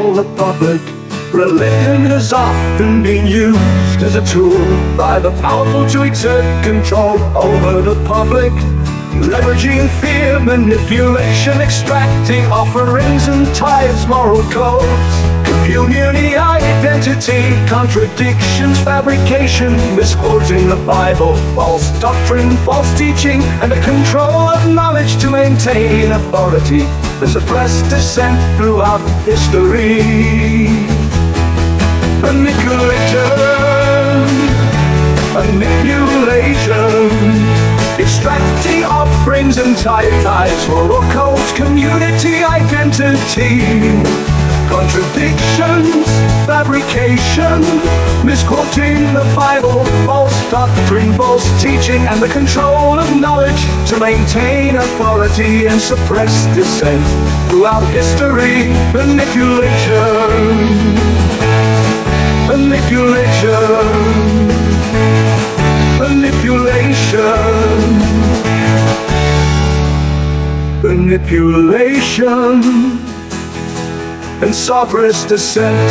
control the public. Religion has often been used as a tool by the powerful to exert control over the public, leveraging fear, manipulation, extracting offerings and tithes, moral codes, community identity, contradictions, fabrication, misquoting the Bible, false doctrine, false teaching, and the control of knowledge to maintain authority, the suppressed dissent throughout history. Manipulation, extracting offerings and tithes, moral codes, community identity, contradictions, fabrication, misquoting the Bible, false doctrine, false teaching, and the control of knowledge to maintain authority and suppress dissent throughout history. Manipulation. Manipulation and suppress dissent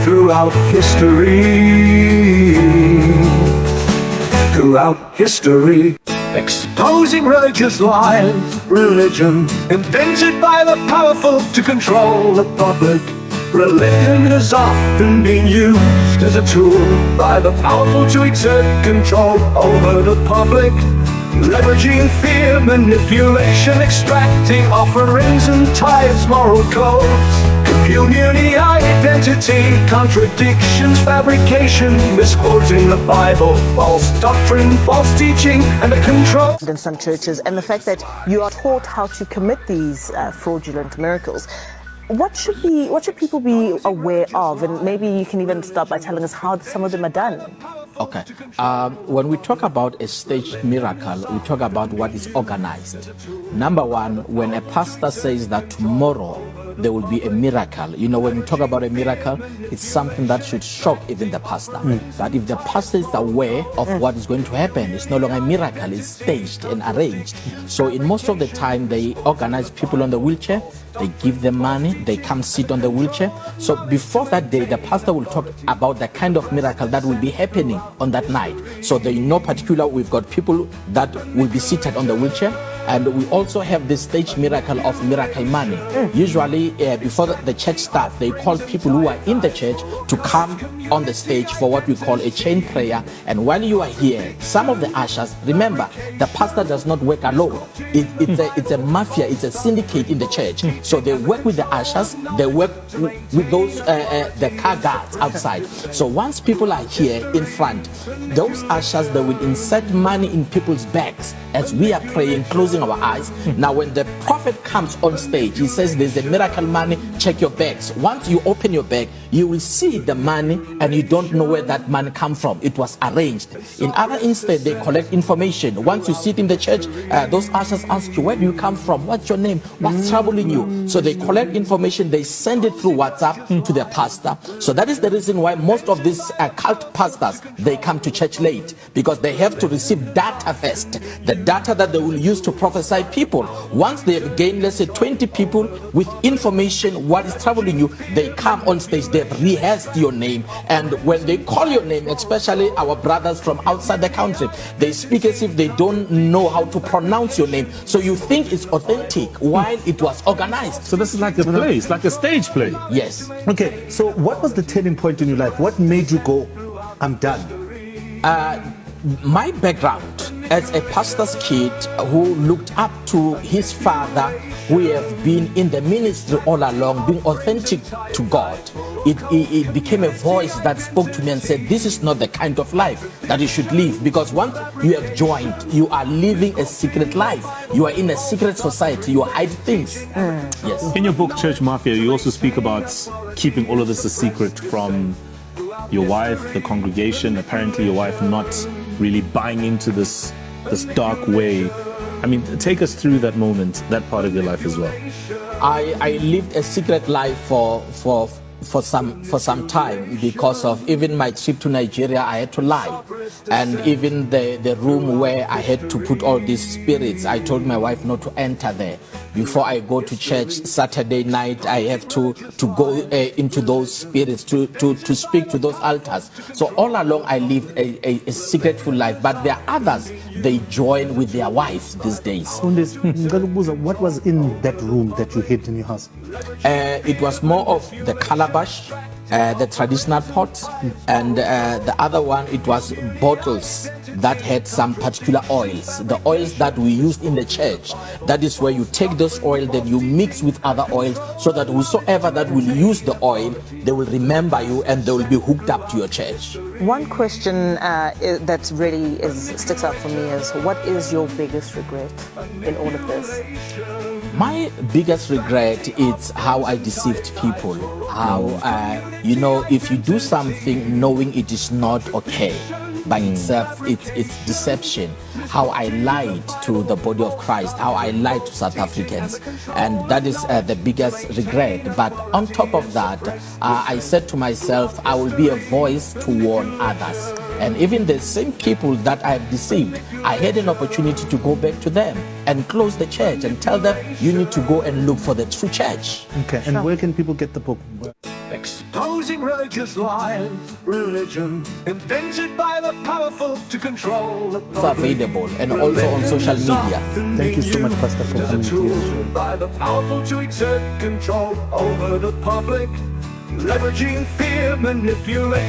throughout history. Exposing religious lies, religion invented by the powerful to control the public. Religion has often been used as a tool by the powerful to exert control over the public, leveraging fear, manipulation, extracting offerings and tithes, moral codes, community identity, contradictions, fabrication, misquoting the Bible, false doctrine, false teaching, and the control. In some churches, and the fact that you are taught how to commit these fraudulent miracles. What should people be aware of? And maybe you can even start by telling us how some of them are done. Okay. When we talk about a staged miracle, we talk about what is organized. Number one, when a pastor says that tomorrow there will be a miracle, when we talk about a miracle, it's something that should shock even the pastor. But if the pastor is aware of what is going to happen, it's no longer a miracle, it's staged and arranged. So in most of the time, they organize people on the wheelchair, they give them money, they come sit on the wheelchair. So before that day, the pastor will talk about the kind of miracle that will be happening on that night. So they know particular, we've got people that will be seated on the wheelchair. And we also have this stage miracle of miracle money. Usually, before the church starts, they call people who are in the church to come on the stage for what we call a chain prayer. And while you are here, some of the ushers, remember, the pastor does not work alone. It's a mafia, it's a syndicate in the church. So they work with the ushers, they work with those the car guards outside. So once people are here in front, those ushers, they will insert money in people's bags as we are praying, closing our eyes. Now when the prophet comes on stage, he says there's a miracle money, check your bags. Once you open your bag, you will see the money and you don't know where that money come from. It was arranged. In other instances, they collect information. Once you sit in the church, those ushers ask you, where do you come from? What's your name? What's troubling you? So they collect information, they send it through WhatsApp to their pastor. So that is the reason why most of these cult pastors, they come to church late, because they have to receive data first. The data that they will use to prophesy people. Once they have gained, let's say 20 people with information, what is troubling you, they come on stage, they've rehearsed your name. And when they call your name, especially our brothers from outside the country, they speak as if they don't know how to pronounce your name. So you think it's authentic while it was organized. So this is like a play, it's like a stage play. Yes. Okay, so what was the turning point in your life? What made you go, I'm done? My background as a pastor's kid who looked up to his father, who have been in the ministry all along, being authentic to God, it became a voice that spoke to me and said, this is not the kind of life that you should live, because once you have joined, you are living a secret life. You are in a secret society, you hide things. Yes. In your book, Church Mafia, you also speak about keeping all of this a secret from your wife, the congregation, apparently your wife not really buying into this dark way. I mean, take us through that moment, that part of your life as well. I lived a secret life for some time because of even my trip to Nigeria. I had to lie, and even the room where I had to put all these spirits, I told my wife not to enter there before I go to church Saturday night, I have to go into those spirits, to speak to those altars. So all along I lived a secretful life, but there are others, they join with their wives these days. Fundis, ngicela ukubuza, what was in that room that you hid in your house? It was more of the calabash, the traditional pots, and the other one, it was bottles that had some particular oils, the oils that we used in the church. That is where you take those oils, then you mix with other oils, so that whosoever that will use the oil, they will remember you and they will be hooked up to your church. One question that really sticks out for me is, what is your biggest regret in all of this? My biggest regret is how I deceived people. How, if you do something knowing it is not okay by itself, it's deception. How I lied to the body of Christ, how I lied to South Africans, and that is the biggest regret. But on top of that, I said to myself, I will be a voice to warn others. And even the same people that I have deceived, I had an opportunity to go back to them and close the church and tell them, you need to go and look for the true church. Okay, and where can people get the book? Exposing religious lies, religion invented by the powerful to control the It's available and also on social media. Thank you so much, Pastor, for coming to the show. by the powerful to exert control over the public, leveraging fear, manipulation.